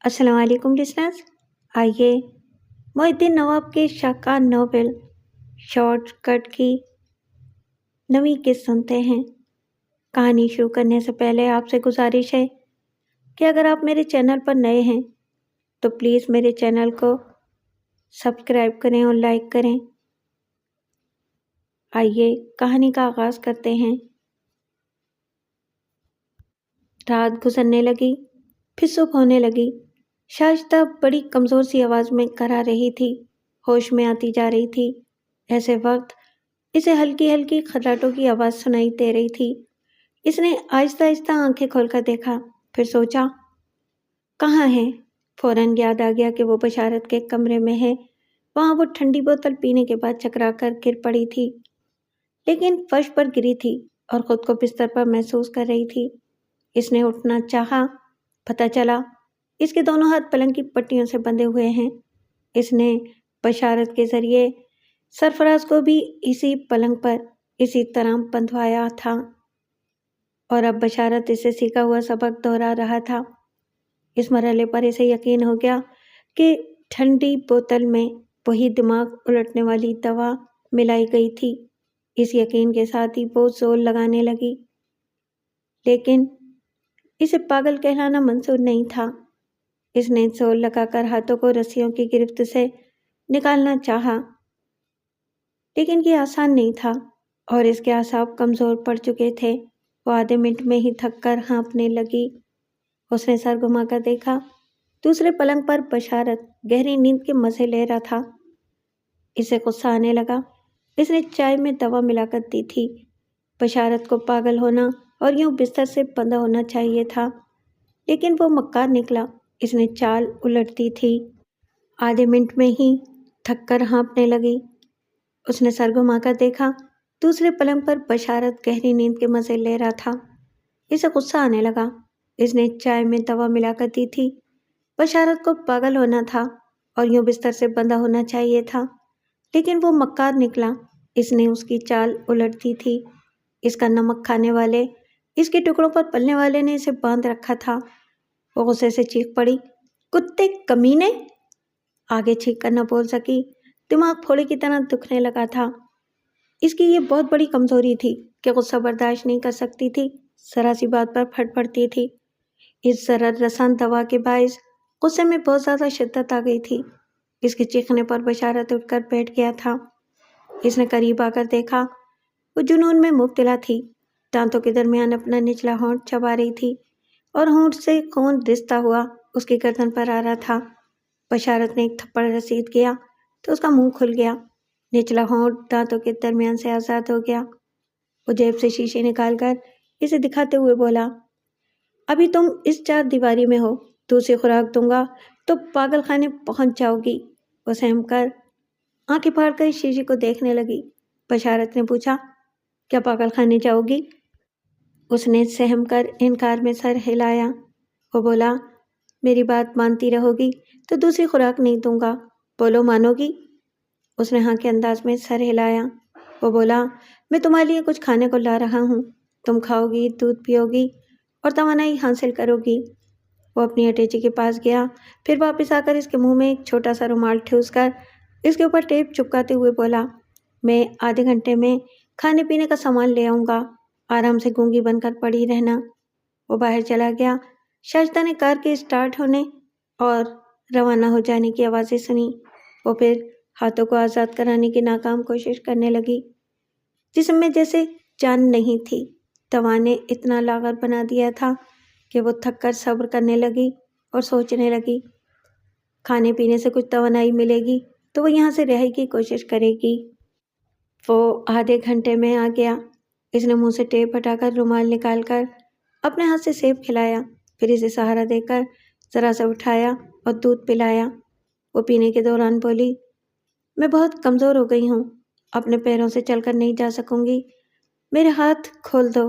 अस्सलाम वालेकुम लिसनर्स। आइए मोहिउद्दीन नवाब के शाहकार नोवेल शॉर्टकट की नवी किस्त सुनते हैं। कहानी शुरू करने से पहले आपसे गुजारिश है कि अगर आप मेरे चैनल पर नए हैं तो प्लीज़ मेरे चैनल को सब्सक्राइब करें और लाइक करें। आइए कहानी का आगाज़ करते हैं। रात गुजरने लगी, फिर सुबह होने लगी। शाइस्ता बड़ी कमज़ोर सी आवाज़ में करा रही थी, होश में आती जा रही थी। ऐसे वक्त इसे हल्की हल्की खर्राटों की आवाज़ सुनाई दे रही थी। इसने आहिस्ता आहिस्ता आंखें खोलकर देखा, फिर सोचा कहाँ है। फौरन याद आ गया कि वो बशारत के कमरे में है। वहाँ वो ठंडी बोतल पीने के बाद चकरा कर गिर पड़ी थी, लेकिन फर्श पर गिरी थी और खुद को बिस्तर पर महसूस कर रही थी। इसने उठना चाहा, पता चला इसके दोनों हाथ पलंग की पट्टियों से बंधे हुए हैं। इसने बशारत के जरिए सरफराज को भी इसी पलंग पर इसी तरह बंधवाया था और अब बशारत इसे सीखा हुआ सबक दोहरा रहा था। इस मरहले पर इसे यकीन हो गया कि ठंडी बोतल में वही दिमाग उलटने वाली दवा मिलाई गई थी। इस यकीन के साथ ही वो जोर लगाने लगी, लेकिन इसे पागल कहलाना मंजूर नहीं था। इसने जोर लगाकर हाथों को रस्सियों की गिरफ्त से निकालना चाहा, लेकिन ये आसान नहीं था और इसके आसाब कमज़ोर पड़ चुके थे। वो आधे मिनट में ही थक कर हाँफने लगी। उसने सर घुमाकर देखा, दूसरे पलंग पर बशारत गहरी नींद के मज़े ले रहा था। इसे गुस्सा आने लगा। इसने चाय में दवा मिलाकर दी थी। बशारत को पागल होना और यूं बिस्तर से बंधा होना चाहिए था, लेकिन वो मक्कार निकला। इसने चाल उलट दी थी। आधे मिनट में ही थक कर हाँफने लगी। उसने सर घुमाकर देखा, दूसरे पलंग पर बशारत गहरी नींद के मज़े ले रहा था। इसे गुस्सा आने लगा। इसने चाय में दवा मिलाकर दी थी। बशारत को पागल होना था और यूं बिस्तर से बंधा होना चाहिए था, लेकिन वो मक्कार निकला। इसने उसकी चाल उलट दी थी। इसका नमक खाने वाले, इसके टुकड़ों पर पलने वाले ने इसे बांध रखा था। वो गुस्से से चीख पड़ी, कुत्ते कमीने! आगे चीख कर न बोल सकी। दिमाग फोड़े की तरह दुखने लगा था। इसकी ये बहुत बड़ी कमजोरी थी कि गुस्सा बर्दाश्त नहीं कर सकती थी। जरा सी बात पर फट पड़ती थी। इस जरर रसान दवा के बायस गुस्से में बहुत ज़्यादा शिद्दत आ गई थी। इसके चीखने पर बशारत उठकर बैठ गया था। इसने करीब आकर देखा, वो जुनून में मुब्तला थी। दांतों के दरमियान अपना निचला होंठ चबा रही थी और होंठ से खून रिसता हुआ उसकी गर्दन पर आ रहा था। बशारत ने एक थप्पड़ रसीद किया तो उसका मुंह खुल गया। निचला होंठ दांतों के दरमियान से आज़ाद हो गया। वो जेब से शीशे निकालकर इसे दिखाते हुए बोला, अभी तुम इस चार दीवारी में हो, दूसरी खुराक दूंगा तो पागल खाने पहुंच जाओगी। वो सहम कर आंखें फाड़ कर शीशे को देखने लगी। बशारत ने पूछा, क्या पागल खाने जाओगी? उसने सहम कर इनकार में सर हिलाया। वो बोला, मेरी बात मानती रहोगी तो दूसरी खुराक नहीं दूंगा। बोलो, मानोगी? उसने हाँ के अंदाज में सर हिलाया। वो बोला, मैं तुम्हारे लिए कुछ खाने को ला रहा हूँ। तुम खाओगी, दूध पियोगी और तवानाई हासिल करोगी। वो अपनी अटैची के पास गया, फिर वापस आकर इसके मुंह में एक छोटा सा रुमाल ठूस कर इसके ऊपर टेप चिपकाते हुए बोला, मैं आधे घंटे में खाने पीने का सामान ले आऊँगा। आराम से गूंगी बनकर पड़ी रहना। वो बाहर चला गया। शाइस्ता ने कार के स्टार्ट होने और रवाना हो जाने की आवाज़ें सुनी। वो फिर हाथों को आज़ाद कराने की नाकाम कोशिश करने लगी। जिसमें जैसे जान नहीं थी। दवा ने इतना लागर बना दिया था कि वो थक कर सब्र करने लगी और सोचने लगी, खाने पीने से कुछ तवानाई मिलेगी तो वो यहाँ से रहने की कोशिश करेगी। वो आधे घंटे में आ गया। इसने मुंह से टेप हटाकर रुमाल निकालकर अपने हाथ से सेब खिलाया, फिर इसे सहारा देकर ज़रा सा उठाया और दूध पिलाया। वो पीने के दौरान बोली, मैं बहुत कमज़ोर हो गई हूँ, अपने पैरों से चलकर नहीं जा सकूँगी। मेरे हाथ खोल दो।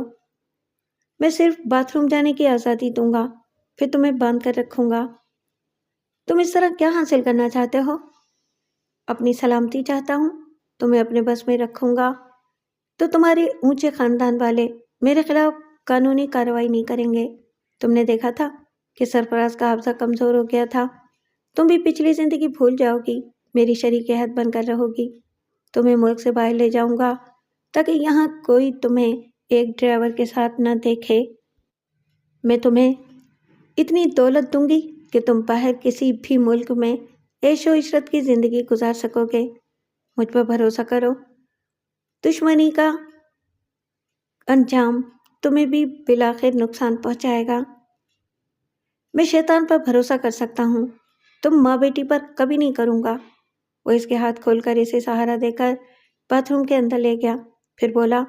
मैं सिर्फ बाथरूम जाने की आज़ादी दूंगा, फिर तुम्हें बांध कर रखूँगा। तुम इस तरह क्या हासिल करना चाहते हो? अपनी सलामती चाहता हूँ। तुम्हें अपने बस में रखूँगा तो तुम्हारे ऊंचे ख़ानदान वाले मेरे खिलाफ कानूनी कार्रवाई नहीं करेंगे। तुमने देखा था کہ سرفراز کا حافظہ کمزور ہو گیا تھا۔ تم بھی پچھلی زندگی بھول جاؤ گی، میری شریک حد بن کر رہو گی۔ تمہیں ملک سے باہر لے جاؤں گا تاکہ یہاں کوئی تمہیں ایک ڈرائیور کے ساتھ نہ دیکھے۔ میں تمہیں اتنی دولت دوں گی کہ تم باہر کسی بھی ملک میں عیش و عشرت کی زندگی گزار سکو گے۔ مجھ پر بھروسہ کرو، دشمنی کا انجام تمہیں بھی بالآخر نقصان پہنچائے گا۔ میں شیطان پر بھروسہ کر سکتا ہوں، تم ماں بیٹی پر کبھی نہیں کروں گا۔ وہ اس کے ہاتھ کھول کر اسے سہارا دے کر باتھ روم کے اندر لے گیا، پھر بولا،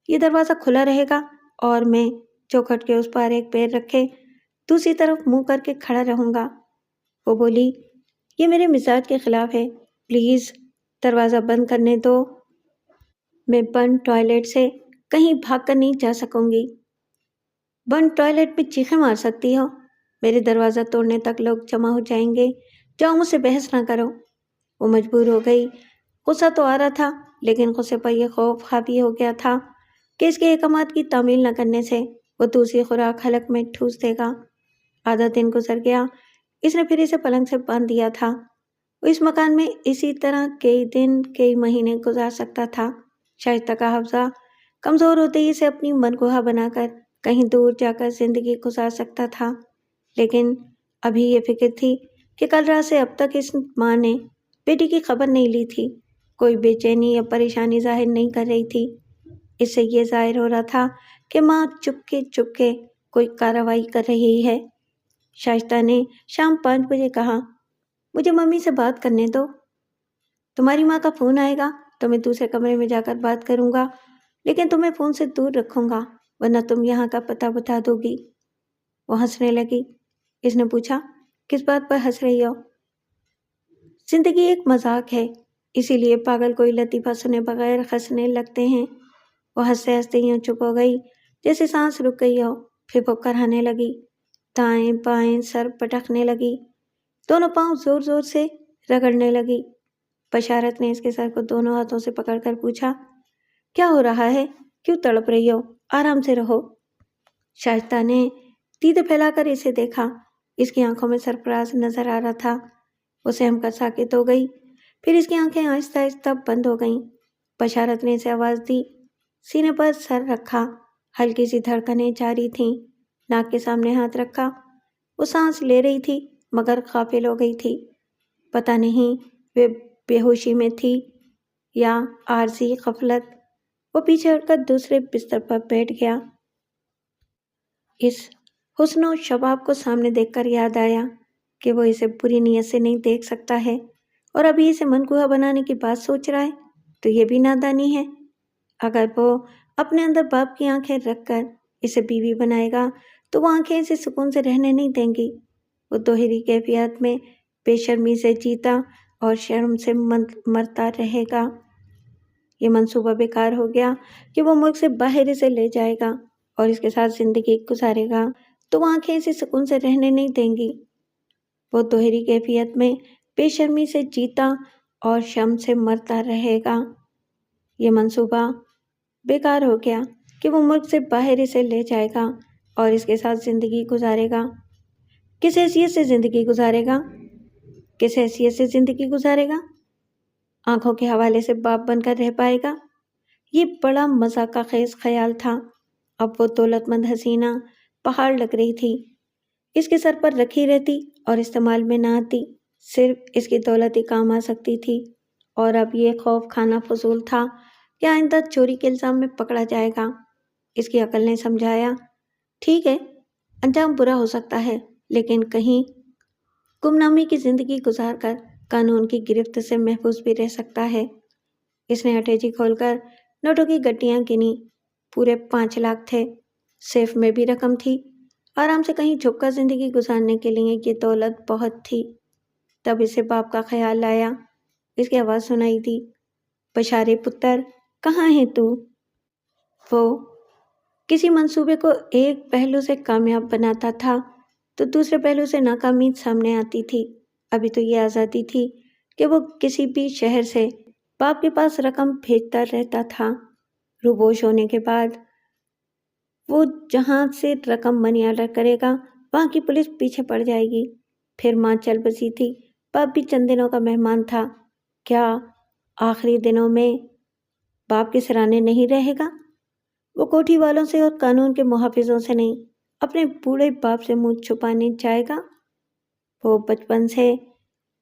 یہ دروازہ کھلا رہے گا اور میں چوکھٹ کے اس پار ایک پیر رکھے دوسری طرف منہ کر کے کھڑا رہوں گا۔ وہ بولی، یہ میرے مزاج کے خلاف ہے، پلیز دروازہ بند کرنے دو، میں بند ٹوائلٹ سے کہیں بھاگ کر نہیں جا سکوں گی۔ بند ٹوائلٹ میں چیخیں مار سکتی ہو، میرے دروازہ توڑنے تک لوگ جمع ہو جائیں گے، جاؤ مجھ سے بحث نہ کرو۔ وہ مجبور ہو گئی، غصہ تو آ رہا تھا لیکن غصے پر یہ خوف حاوی ہو گیا تھا کہ اس کے احکامات کی تعمیل نہ کرنے سے وہ دوسری خوراک حلق میں ٹھوس دے گا۔ آدھا دن گزر گیا، اس نے پھر اسے پلنگ سے باندھ دیا تھا۔ وہ اس مکان میں اسی طرح کئی دن کئی مہینے گزار سکتا تھا۔ شائستہ کا حافظہ کمزور ہوتے ہی اسے اپنی منگوہا بنا کر کہیں دور جا کر زندگی گزار سکتا تھا، لیکن ابھی یہ فکر تھی کہ کل رات سے اب تک اس ماں نے بیٹی کی خبر نہیں لی تھی، کوئی بے چینی یا پریشانی ظاہر نہیں کر رہی تھی۔ اس سے یہ ظاہر ہو رہا تھا کہ ماں چپ کے کوئی کارروائی کر رہی ہے۔ شائستہ نے شام 5 بجے کہا، مجھے ممی سے بات کرنے دو، تمہاری ماں کا فون آئے گا تو میں دوسرے کمرے میں جا کر بات کروں گا، لیکن تمہیں فون سے دور رکھوں گا ورنہ تم یہاں کا پتہ بتا دو گی۔ وہ ہنسنے لگی۔ اس نے پوچھا، کس بات پر ہنس رہی ہو؟ زندگی ایک مذاق ہے، اسی لیے پاگل کوئی لطیفہ سنے بغیر ہنسنے لگتے ہیں۔ وہ ہنستے ہنستے یوں چپ ہو گئی جیسے سانس رک گئی ہو، پھر وہ کرانے لگی، دائیں بائیں سر پٹکنے لگی، دونوں پاؤں زور زور سے رگڑنے لگی۔ بشارت نے اس کے سر کو دونوں ہاتھوں سے پکڑ کر پوچھا، کیا ہو رہا ہے؟ کیوں تڑپ رہی ہو؟ آرام سے رہو۔ شائستہ نے دیدے پھیلا کر اسے دیکھا، اس کی آنکھوں میں سرفراز نظر آ رہا تھا۔ وہ سہم کر ساکت ہو گئی، پھر اس کی آنکھیں آہستہ آہستہ بند ہو گئیں۔ بشارت نے اسے آواز دی، سینے پر سر رکھا، ہلکی سی دھڑکنیں جاری تھیں، ناک کے سامنے ہاتھ رکھا۔ وہ سانس لے رہی تھی مگر غافل ہو گئی تھی، پتہ نہیں وہ بے ہوشی میں تھی یا عارضی غفلت۔ وہ پیچھے ہٹ کر دوسرے بستر پر بیٹھ گیا۔ اس حسن و شباب کو سامنے دیکھ کر یاد آیا کہ وہ اسے بری نیت سے نہیں دیکھ سکتا ہے اور ابھی اسے منقوہ بنانے کی بات سوچ رہا ہے تو یہ بھی نادانی ہے۔ اگر وہ اپنے اندر باپ کی آنکھیں رکھ کر اسے بیوی بنائے گا تو وہ آنکھیں اسے سکون سے رہنے نہیں دیں گی۔ وہ دوہری کیفیت میں بے شرمی سے جیتا اور شرم سے مرتا رہے گا۔ یہ منصوبہ بیکار ہو گیا کہ وہ ملک سے باہر اسے لے جائے گا اور اس کے ساتھ زندگی گزارے گا تو وہ آنکھیں اسے سکون سے رہنے نہیں دیں گی۔ وہ دوہری کیفیت میں بے شرمی سے جیتا اور شرم سے مرتا رہے گا۔ یہ منصوبہ بیکار ہو گیا کہ وہ ملک سے باہر اسے لے جائے گا اور اس کے ساتھ زندگی گزارے گا۔ کس حیثیت سے زندگی گزارے گا؟ کس حیثیت سے زندگی گزارے گا؟ آنکھوں کے حوالے سے باپ بن کر رہ پائے گا؟ یہ بڑا مذاق خیز خیال تھا۔ اب وہ دولت مند حسینہ پہاڑ لگ رہی تھی، اس کے سر پر رکھی رہتی اور استعمال میں نہ آتی، صرف اس کی دولت ہی کام آ سکتی تھی۔ اور اب یہ خوف کھانا فضول تھا کہ آئندہ چوری کے الزام میں پکڑا جائے گا۔ اس کی عقل نے سمجھایا، ٹھیک ہے انجام برا ہو سکتا ہے لیکن کہیں گمنامی کی زندگی گزار کر قانون کی گرفت سے محفوظ بھی رہ سکتا ہے۔ اس نے اٹیچی کھول کر نوٹوں کی گٹیاں گنی، پورے 5 لاکھ تھے، سیف میں بھی رقم تھی، آرام سے کہیں چھپ کر زندگی گزارنے کے لیے یہ دولت بہت تھی۔ تب اسے باپ کا خیال آیا، اس کی آواز سنائی دی، بشارے پتر کہاں ہے تو؟ وہ کسی منصوبے کو ایک پہلو سے کامیاب بناتا تھا تو دوسرے پہلو سے ناکامی سامنے آتی تھی۔ ابھی تو یہ آزادی تھی کہ وہ کسی بھی شہر سے باپ کے پاس رقم بھیجتا رہتا تھا۔ روبوش ہونے کے بعد وہ جہاں سے رقم منی آرڈر کرے گا वहाँ की पुलिस पीछे पड़ जाएगी। फिर माँ चल बसी थी। बाप भी चंद दिनों का मेहमान था। क्या आखिरी दिनों में बाप के सिराने नहीं रहेगा? वो कोठी वालों से और कानून के मुहाफिजों से नहीं, अपने बूढ़े बाप से मुंह छुपाने जाएगा। वो बचपन से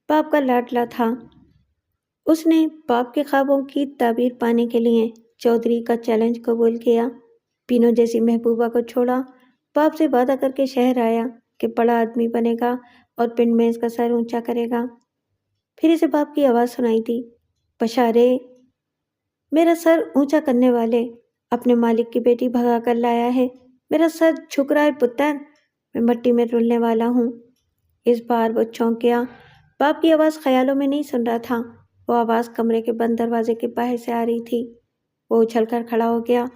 बाप का लाडला था। उसने बाप के ख्वाबों की ताबीर पाने के लिए चौधरी का चैलेंज कबूल किया। पीनो जैसी महबूबा को छोड़ा, बाप से वादा करके शहर आया कि बड़ा आदमी बनेगा और पिंड में इसका सर ऊंचा करेगा। फिर इसे बाप की आवाज़ सुनाई दी, बशारे, मेरा सर ऊंचा करने वाले, अपने मालिक की बेटी भगा कर लाया है। मेरा सर झुक रहा है पुत्र, मैं मिट्टी में रुलने वाला हूँ। इस बार वो चौंक गया। बाप की आवाज़ ख्यालों में नहीं सुन रहा था। वो आवाज़ कमरे के बंद दरवाजे के बाहर से आ रही थी। वो उछलकर खड़ा हो गया,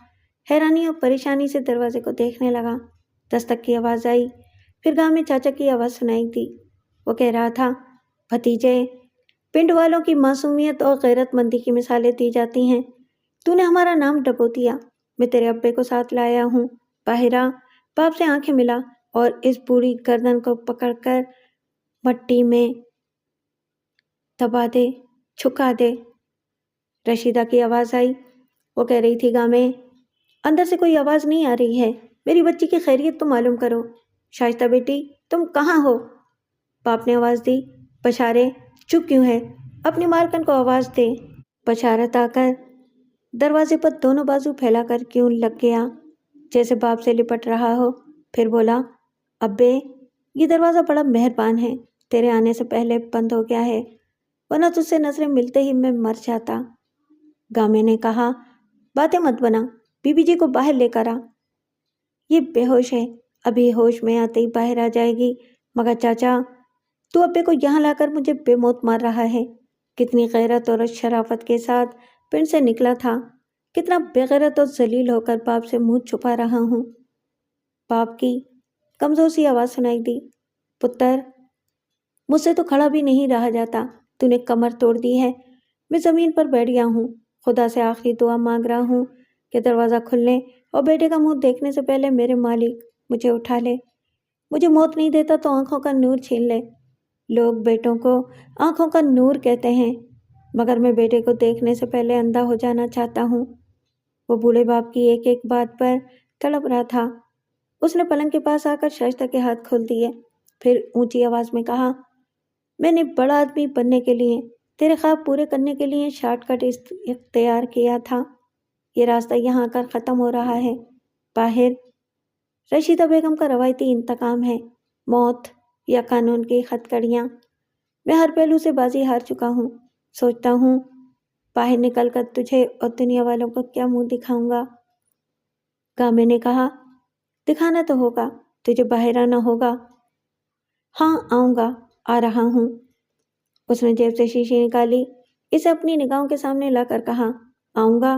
हैरानी और परेशानी से दरवाजे को देखने लगा। दस्तक की आवाज़ आई, फिर गाँव में चाचा की आवाज़ सुनाई दी। वो कह रहा था, भतीजे, पिंड वालों की मासूमियत और गैरतमंदी की मिसालें दी जाती हैं। तूने हमारा नाम डबो दिया। मैं तेरे अब्बे को साथ लाया हूँ। बाहिरा बाप से आंखें मिला और इस बूढ़ी गर्दन को पकड़कर मट्टी में दबा दे, छुका दे। रशीदा की आवाज़ आई। वो कह रही थी, गाँव में अंदर से कोई आवाज़ नहीं आ रही है। मेरी बच्ची की खैरियत तो मालूम करो। शाइस्ता बेटी, तुम कहाँ हो? बाप ने आवाज़ दी, बशारे, चुप क्यों है? अपनी मालकन को आवाज़ दे। बशारत आकर दरवाजे पर दोनों बाजू फैलाकर क्यों लग गया, जैसे बाप से लिपट रहा हो। फिर बोला, अब्बे, ये दरवाज़ा बड़ा मेहरबान है, तेरे आने से पहले बंद हो गया है, वरना तुझसे नजरें मिलते ही मैं मर जाता। गामे ने कहा, बातें मत बना, बीबी जी को बाहर लेकर आ। ये बेहोश है, अभी होश में आते ही बाहर आ जाएगी। मगर चाचा, तू अब्बे को यहाँ लाकर मुझे बेमौत मार रहा है। कितनी गैरत और शराफत के साथ पिंड से निकला था, कितना बेगैरत और जलील होकर बाप से मुंह छुपा रहा हूँ। बाप की कमजोर सी आवाज़ सुनाई दी, पुत्र, मुझसे तो खड़ा भी नहीं रहा जाता, तूने कमर तोड़ दी है। मैं ज़मीन पर बैठ गया हूँ। खुदा से आखिरी दुआ मांग रहा हूँ कि दरवाज़ा खुलने और बेटे का मुंह देखने से पहले मेरे मालिक मुझे उठा ले। मुझे मौत नहीं देता तो आंखों का नूर छीन ले। लोग बेटों को आंखों का नूर कहते हैं, मगर मैं बेटे को देखने से पहले अंधा हो जाना चाहता हूँ। वो बूढ़े बाप की एक एक बात पर तड़प रहा था। उसने पलंग के पास आकर शाइस्ता के हाथ खोल दिए, फिर ऊंची आवाज़ में कहा, मैंने बड़ा आदमी बनने के लिए, तेरे ख्वाब पूरे करने के लिए शॉर्टकट इख्तियार किया था। ये रास्ता यहाँ आकर ख़त्म हो रहा है। बाहर रशीदा बेगम का रवायती इंतकाम है, मौत या कानून की हथकड़ियाँ। मैं हर पहलू से बाजी हार चुका हूँ। सोचता हूँ बाहर निकल कर तुझे और दुनिया वालों को क्या मुंह दिखाऊंगा। गामे ने कहा, दिखाना तो होगा, तुझे बाहर आना होगा। हाँ आऊँगा, आ रहा हूँ। उसने जेब से शीशी निकाली, इसे अपनी निगाहों के सामने लाकर कहा, आऊँगा,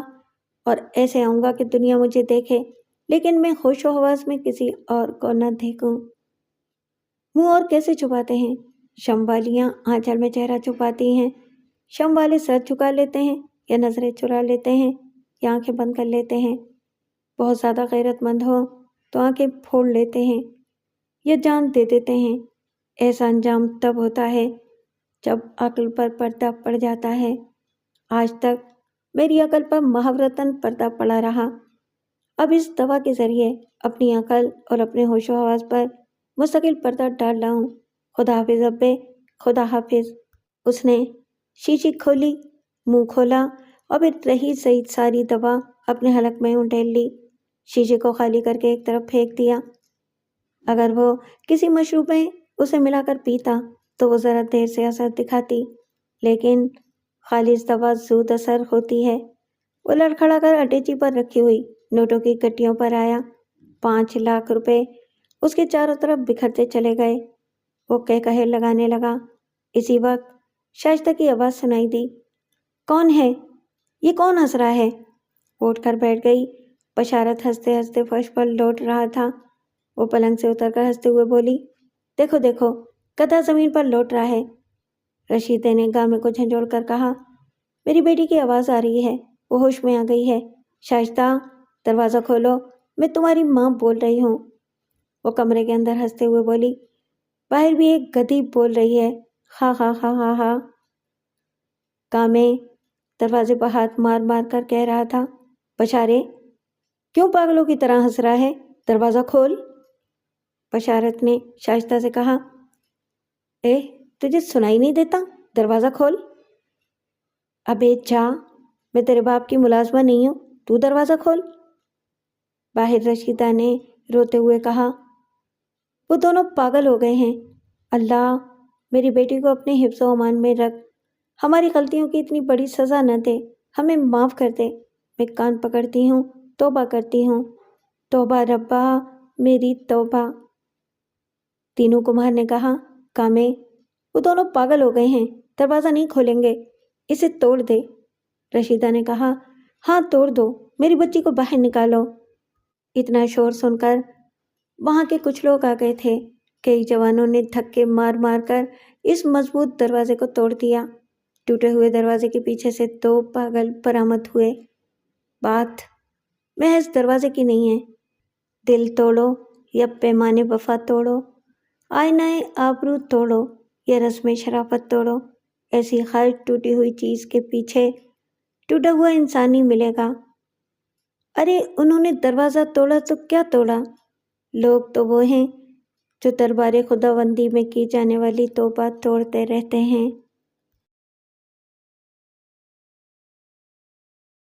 और ऐसे आऊँगा कि दुनिया मुझे देखे, लेकिन मैं होशो हवास में किसी और को न देखूं। मुंह और कैसे छुपाते हैं? शम वालियाँ आंचल में चेहरा छुपाती हैं। शम वाले सर झुका लेते हैं या नजरें चुरा लेते हैं या आंखें बंद कर लेते हैं। बहुत ज़्यादा गैरतमंद हो तो आंखें फोड़ लेते हैं या जान दे देते हैं। ऐसा अंजाम तब होता है जब अक्ल पर पर्दा पड़ जाता है। आज तक मेरी अकल पर महावरतन पर्दा पड़ा रहा। अब इस दवा के जरिए अपनी अकल और अपने होशो हवास पर मुस्तकिल पर्दा डाल रहा हूँ। खुदा हाफिज अब्बे, खुदा हाफिज। उसने शीशी खोली, मुंह खोला और फिर रही सही सारी दवा अपने हलक में उंडेल ली। शीशे को खाली करके एक तरफ फेंक दिया। अगर वो किसी मशरूब में उसे मिलाकर पीता तो वो ज़रा देर से असर दिखाती, लेकिन खालिस दवा ज़ूद असर होती है। वो लड़खड़ा कर अटैची पर रखी हुई नोटों की गट्टियों पर आया। 5 लाख रुपए उसके चारों तरफ बिखरते चले गए। वो कह लगाने लगा। इसी वक्त शाइस्ता की आवाज़ सुनाई दी, कौन है? ये कौन हंस रहा है? वो उठकर बैठ गई। बशारत हंसते हंसते फर्श पर लौट रहा था। वो पलंग से उतरकर हंसते हुए बोली, देखो देखो, गधा ज़मीन पर लौट रहा है। रशीदे ने गामे को झंझोड़ कर कहा, मेरी बेटी की आवाज़ आ रही है, वो होश में आ गई है। शाइस्ता, दरवाज़ा खोलो, मैं तुम्हारी माँ बोल रही हूँ। وہ کمرے کے اندر ہنستے ہوئے بولی، باہر بھی ایک گدھی بول رہی ہے، ہاں ہاں ہاں ہاں ہاں۔ کامے دروازے پر ہاتھ مار مار کر کہہ رہا تھا، بشارے کیوں پاگلوں کی طرح ہنس رہا ہے؟ دروازہ کھول۔ بشارت نے شائستہ سے کہا، تجھے سنائی نہیں دیتا؟ دروازہ کھول۔ ابے جا، میں تیرے باپ کی ملازمہ نہیں ہوں، تو دروازہ کھول۔ باہر رشیدہ نے روتے ہوئے کہا، وہ دونوں پاگل ہو گئے ہیں، اللہ میری بیٹی کو اپنے حفظ و امان میں رکھ، ہماری غلطیوں کی اتنی بڑی سزا نہ دے، ہمیں معاف کر دے، میں کان پکڑتی ہوں، توبہ کرتی ہوں، توبہ ربا میری توبہ۔ تینوں کمہار نے کہا، کامے وہ دونوں پاگل ہو گئے ہیں، دروازہ نہیں کھولیں گے، اسے توڑ دے۔ رشیدہ نے کہا، ہاں توڑ دو، میری بچی کو باہر نکالو۔ اتنا شور سن کر وہاں کے کچھ لوگ آ گئے تھے۔ کئی جوانوں نے دھکے مار مار کر اس مضبوط دروازے کو توڑ دیا۔ ٹوٹے ہوئے دروازے کے پیچھے سے 2 پاگل برآمد ہوئے۔ بات محض دروازے کی نہیں ہے، دل توڑو یا پیمانے وفا توڑو، آئینہ آبرو توڑو یا رسم شرافت توڑو، ایسی ہر ٹوٹی ہوئی چیز کے پیچھے ٹوٹا ہوا انسان ہی ملے گا۔ ارے انہوں نے دروازہ توڑا تو کیا توڑا؟ لوگ تو وہ ہیں جو دربار خداوندی میں کی جانے والی توبہ توڑتے رہتے ہیں۔